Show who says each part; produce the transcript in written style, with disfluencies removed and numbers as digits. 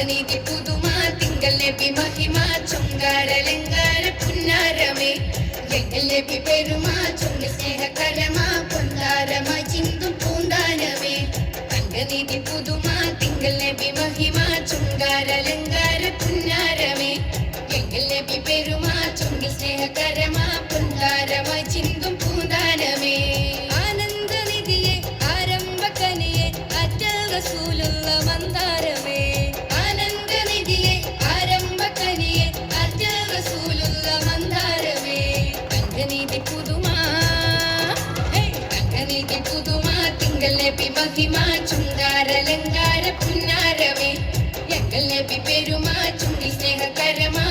Speaker 1: നീതി പുതുമ തിങ്കൾ നബി മഹിമ ചൊങ്കാരലങ്കാര പുന്നാരമേ എങ്കൽ നബി പെരുമ ചൊങ്ങി സ്നേഹകരമ പൊന്താരമായി ചിന്തും പൂന്താനമേ തങ്കനീതി പുതുമ തിങ്കൾ നബി മഹിമ ചൊങ്കാരലങ്കാര പുന്നാരമേ എങ്കൽ നബി പെരുമ ചൊങ്ങി സ്നേഹകരമ പൊന്താരമായി ചിന്തും പൂന്താനമേ ആനന്ദനിധിയെ ആരംഭകനിയെ അറ്റൽ റസൂലുള്ള മന്ദാരമേ മഹിമ ചുങ്കാരലങ്കാര പുന്നാരമേ എങ്കൽ നബി പെരുമാ ചുണ്ടി സ്നേഹകരമാ